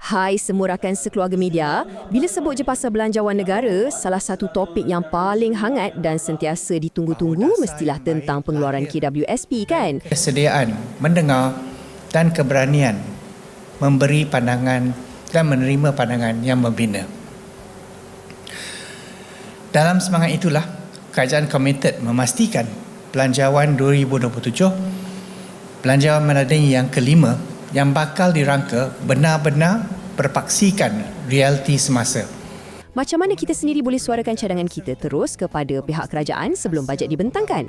Hai semua rakan sekeluarga media, bila sebut je pasal belanjawan negara, salah satu topik yang paling hangat dan sentiasa ditunggu-tunggu mestilah tentang pengeluaran KWSP kan? Kesediaan mendengar dan keberanian memberi pandangan dan menerima pandangan yang membina. Dalam semangat itulah, kerajaan komited memastikan belanjawan 2027, belanjawan meladeni yang kelima yang bakal dirangka benar-benar berpaksikan realiti semasa. Macam mana kita sendiri boleh suarakan cadangan kita terus kepada pihak kerajaan sebelum bajet dibentangkan?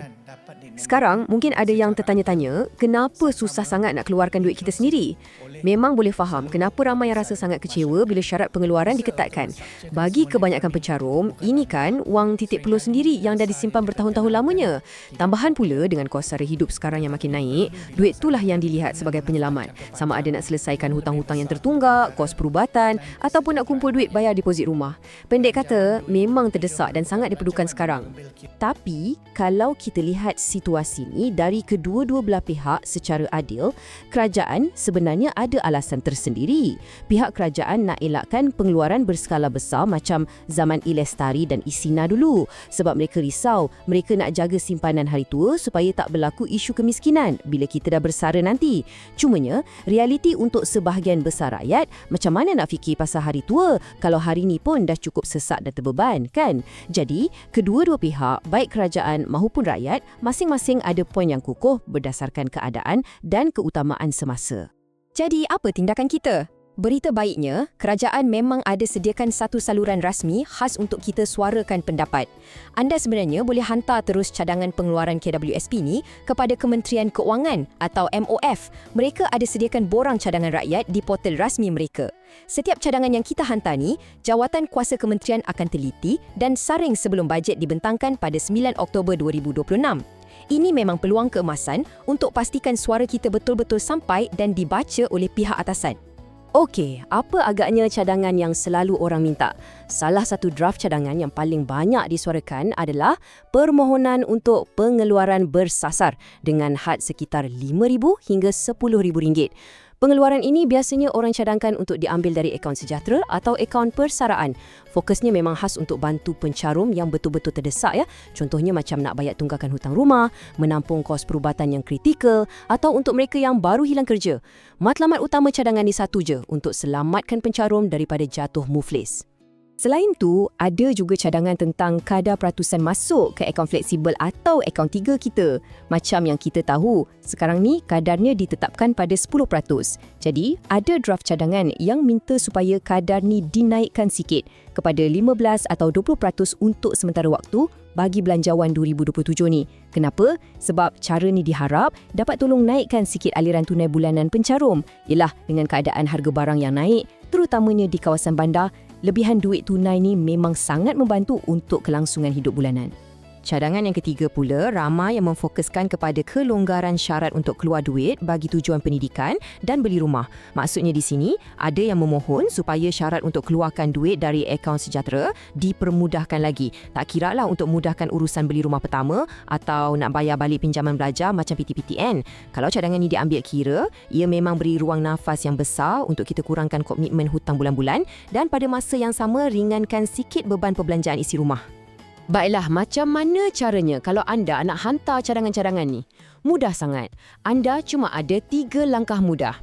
Sekarang, mungkin ada yang tertanya-tanya, kenapa susah sangat nak keluarkan duit kita sendiri? Memang boleh faham kenapa ramai yang rasa sangat kecewa bila syarat pengeluaran diketatkan. Bagi kebanyakan pencarum, ini kan wang titik peluh sendiri yang dah disimpan bertahun-tahun lamanya. Tambahan pula dengan kos sara hidup sekarang yang makin naik, duit itulah yang dilihat sebagai penyelamat. Sama ada nak selesaikan hutang-hutang yang tertunggak, kos perubatan ataupun nak kumpul duit bayar deposit rumah. Pendek kata, memang terdesak dan sangat diperlukan sekarang. Tapi, kalau kita lihat situasi ni dari kedua-dua belah pihak secara adil, kerajaan sebenarnya ada alasan tersendiri. Pihak kerajaan nak elakkan pengeluaran berskala besar macam zaman Ilestari dan Isina dulu sebab mereka risau mereka nak jaga simpanan hari tua supaya tak berlaku isu kemiskinan bila kita dah bersara nanti. Cumanya, realiti untuk sebahagian besar rakyat, macam mana nak fikir pasal hari tua kalau hari ni pun dah cukup sesak dan terbeban, kan? Jadi, kedua-dua pihak, baik kerajaan maupun rakyat, masing-masing ada poin yang kukuh berdasarkan keadaan dan keutamaan semasa. Jadi, apa tindakan kita? Berita baiknya, kerajaan memang ada sediakan satu saluran rasmi khas untuk kita suarakan pendapat. Anda sebenarnya boleh hantar terus cadangan pengeluaran KWSP ni kepada Kementerian Keuangan atau MOF. Mereka ada sediakan borang cadangan rakyat di portal rasmi mereka. Setiap cadangan yang kita hantar ni, jawatan kuasa kementerian akan teliti dan saring sebelum bajet dibentangkan pada 9 Oktober 2026. Ini memang peluang keemasan untuk pastikan suara kita betul-betul sampai dan dibaca oleh pihak atasan. Okey, apa agaknya cadangan yang selalu orang minta? Salah satu draft cadangan yang paling banyak disuarakan adalah permohonan untuk pengeluaran bersasar dengan had sekitar RM5,000 hingga RM10,000. Pengeluaran ini biasanya orang cadangkan untuk diambil dari akaun sejahtera atau akaun persaraan. Fokusnya memang khas untuk bantu pencarum yang betul-betul terdesak ya. Contohnya macam nak bayar tunggakan hutang rumah, menampung kos perubatan yang kritikal atau untuk mereka yang baru hilang kerja. Matlamat utama cadangan ni satu je, untuk selamatkan pencarum daripada jatuh muflis. Selain tu, ada juga cadangan tentang kadar peratusan masuk ke akaun fleksibel atau akaun 3 kita. Macam yang kita tahu, sekarang ni kadarnya ditetapkan pada 10%. Jadi, ada draft cadangan yang minta supaya kadar ni dinaikkan sikit kepada 15 atau 20% untuk sementara waktu bagi belanjawan 2027 ni. Kenapa? Sebab cara ni diharap dapat tolong naikkan sikit aliran tunai bulanan pencarum. Yalah, dengan keadaan harga barang yang naik, terutamanya di kawasan bandar, lebihan duit tunai ni memang sangat membantu untuk kelangsungan hidup bulanan. Cadangan yang ketiga pula, ramai yang memfokuskan kepada kelonggaran syarat untuk keluar duit bagi tujuan pendidikan dan beli rumah. Maksudnya di sini, ada yang memohon supaya syarat untuk keluarkan duit dari akaun sejahtera dipermudahkan lagi. Tak kiralah untuk mudahkan urusan beli rumah pertama atau nak bayar balik pinjaman belajar macam PTPTN. Kalau cadangan ini diambil kira, ia memang beri ruang nafas yang besar untuk kita kurangkan komitmen hutang bulan-bulan dan pada masa yang sama ringankan sikit beban perbelanjaan isi rumah. Baiklah, macam mana caranya kalau anda nak hantar cadangan-cadangan ni? Mudah sangat. Anda cuma ada 3 langkah mudah.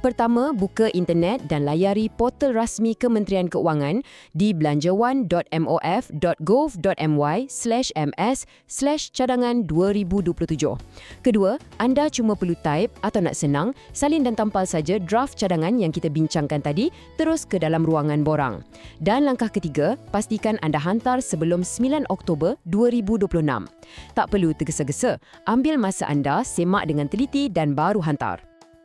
Pertama, buka internet dan layari portal rasmi Kementerian Keuangan di belanjawan.mof.gov.my/ms/cadangan 2027. Kedua, anda cuma perlu type atau nak senang, salin dan tampal saja draft cadangan yang kita bincangkan tadi terus ke dalam ruangan borang. Dan langkah ketiga, pastikan anda hantar sebelum 9 Oktober 2026. Tak perlu tergesa-gesa, ambil masa anda, semak dengan teliti dan baru hantar.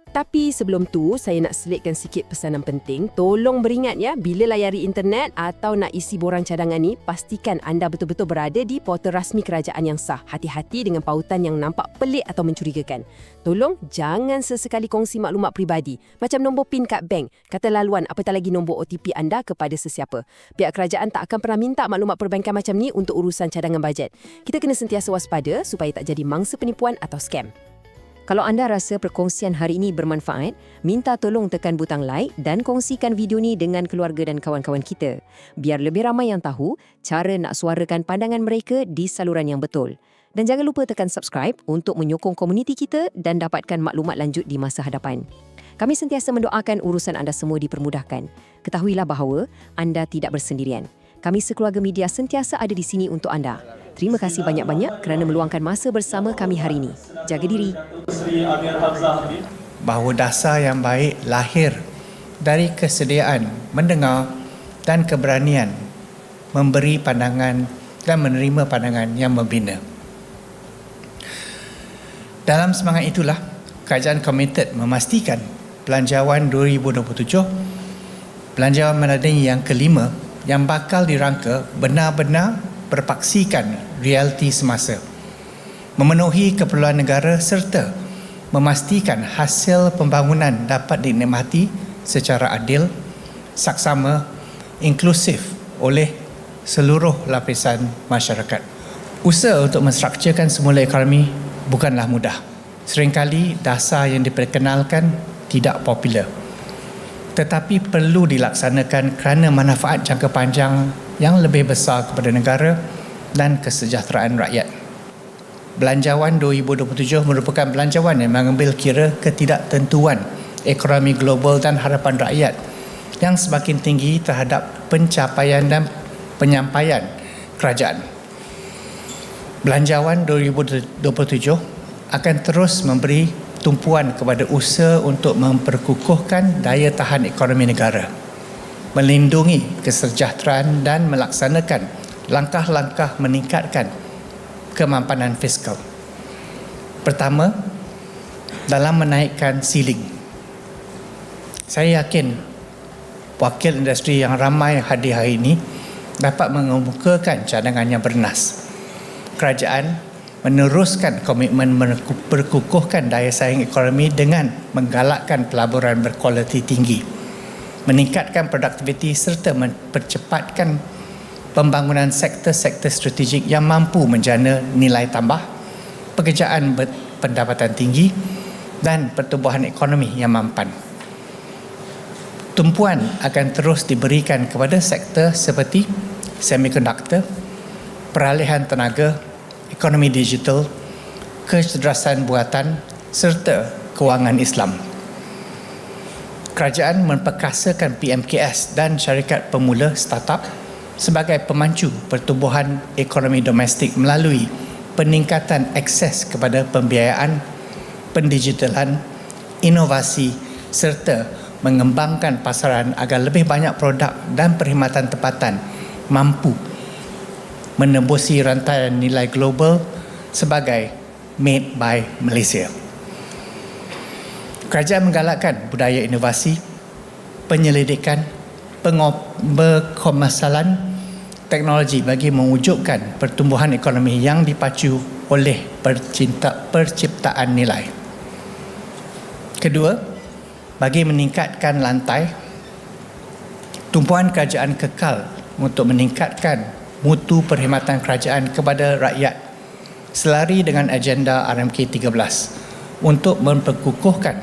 Tapi sebelum tu, saya nak selitkan sikit pesanan penting. Tolong beringat ya, bila layari internet atau nak isi borang cadangan ni, pastikan anda betul-betul berada di portal rasmi kerajaan yang sah. Hati-hati dengan pautan yang nampak pelik atau mencurigakan. Tolong jangan sesekali kongsi maklumat peribadi, macam nombor PIN kad bank, kata laluan apatah lagi nombor OTP anda kepada sesiapa. Pihak kerajaan tak akan pernah minta maklumat perbankan macam ni untuk urusan cadangan bajet. Kita kena sentiasa waspada supaya tak jadi mangsa penipuan atau skam. Kalau anda rasa perkongsian hari ini bermanfaat, minta tolong tekan butang like dan kongsikan video ni dengan keluarga dan kawan-kawan kita. Biar lebih ramai yang tahu cara nak suarakan pandangan mereka di saluran yang betul. Dan jangan lupa tekan subscribe untuk menyokong komuniti kita dan dapatkan maklumat lanjut di masa hadapan. Kami sentiasa mendoakan urusan anda semua dipermudahkan. Ketahuilah bahawa anda tidak bersendirian. Kami sekeluarga media sentiasa ada di sini untuk anda. Terima kasih banyak-banyak kerana meluangkan masa bersama kami hari ini. Jaga diri. Bahawa dasar yang baik lahir dari kesediaan mendengar dan keberanian memberi pandangan dan menerima pandangan yang membina. Dalam semangat itulah, kerajaan komited memastikan Belanjawan 2027, Belanjawan Madani yang kelima yang bakal dirangka benar-benar berpaksikan realiti semasa, memenuhi keperluan negara serta memastikan hasil pembangunan dapat dinikmati secara adil, saksama, inklusif oleh seluruh lapisan masyarakat. Usaha untuk menstrukturkan semula ekonomi bukanlah mudah. Seringkali dasar yang diperkenalkan tidak popular, tetapi perlu dilaksanakan kerana manfaat jangka panjang yang lebih besar kepada negara dan kesejahteraan rakyat. Belanjawan 2027 merupakan belanjawan yang mengambil kira ketidaktentuan ekonomi global dan harapan rakyat yang semakin tinggi terhadap pencapaian dan penyampaian kerajaan. Belanjawan 2027 akan terus memberi tumpuan kepada usaha untuk memperkukuhkan daya tahan ekonomi negara, melindungi kesejahteraan dan melaksanakan langkah-langkah meningkatkan kemampanan fiskal. Pertama, dalam menaikkan siling. Saya yakin wakil industri yang ramai hadir hari ini dapat mengemukakan cadangan yang bernas. Kerajaan meneruskan komitmen memperkukuhkan daya saing ekonomi dengan menggalakkan pelaburan berkualiti tinggi, meningkatkan produktiviti serta mempercepatkan pembangunan sektor-sektor strategik yang mampu menjana nilai tambah, pekerjaan berpendapatan tinggi dan pertumbuhan ekonomi yang mampan. Tumpuan akan terus diberikan kepada sektor seperti semikonduktor, peralihan tenaga, ekonomi digital, kecerdasan buatan serta kewangan Islam. Kerajaan memperkasakan PMKS dan syarikat pemula startup sebagai pemancu pertumbuhan ekonomi domestik melalui peningkatan akses kepada pembiayaan, pendigitalan, inovasi serta mengembangkan pasaran agar lebih banyak produk dan perkhidmatan tempatan mampu menembusi rantaian nilai global sebagai Made by Malaysia. Kerajaan menggalakkan budaya inovasi, penyelidikan, berkomersialan teknologi bagi mewujudkan pertumbuhan ekonomi yang dipacu oleh perciptaan nilai. Kedua, bagi meningkatkan lantai, tumpuan kerajaan kekal untuk meningkatkan mutu perkhidmatan kerajaan kepada rakyat selari dengan agenda RMK 13 untuk memperkukuhkan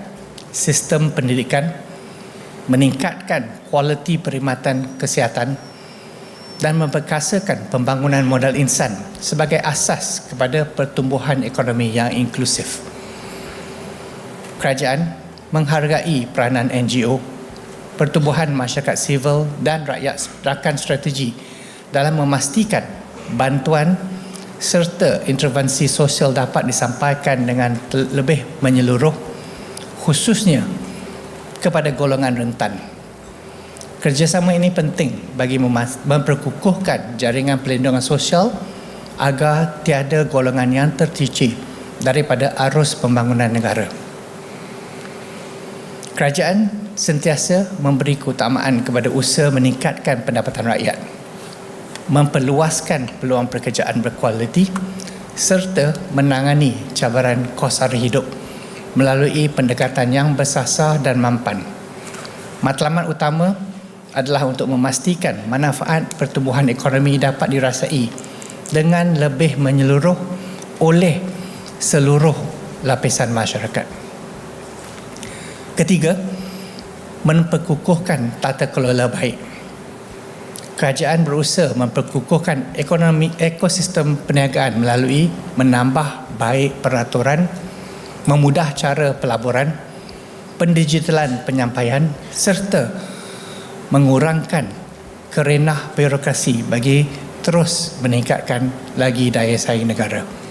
sistem pendidikan, meningkatkan kualiti perkhidmatan kesihatan dan memperkasakan pembangunan modal insan sebagai asas kepada pertumbuhan ekonomi yang inklusif. Kerajaan menghargai peranan NGO, pertubuhan masyarakat sivil dan rakyat rakan strategi dalam memastikan bantuan serta intervensi sosial dapat disampaikan dengan lebih menyeluruh, khususnya kepada golongan rentan. Kerjasama ini penting bagi memperkukuhkan jaringan perlindungan sosial agar tiada golongan yang tercicir daripada arus pembangunan negara. Kerajaan sentiasa memberi keutamaan kepada usaha meningkatkan pendapatan rakyat, memperluaskan peluang pekerjaan berkualiti serta menangani cabaran kos sara hidup melalui pendekatan yang bersasar dan mampan. Matlamat utama adalah untuk memastikan manfaat pertumbuhan ekonomi dapat dirasai dengan lebih menyeluruh oleh seluruh lapisan masyarakat. Ketiga, memperkukuhkan tata kelola baik. Kerajaan berusaha memperkukuhkan ekonomi ekosistem perniagaan melalui menambah baik peraturan, memudah cara pelaburan, pendigitalan penyampaian serta mengurangkan kerenah birokrasi bagi terus meningkatkan lagi daya saing negara.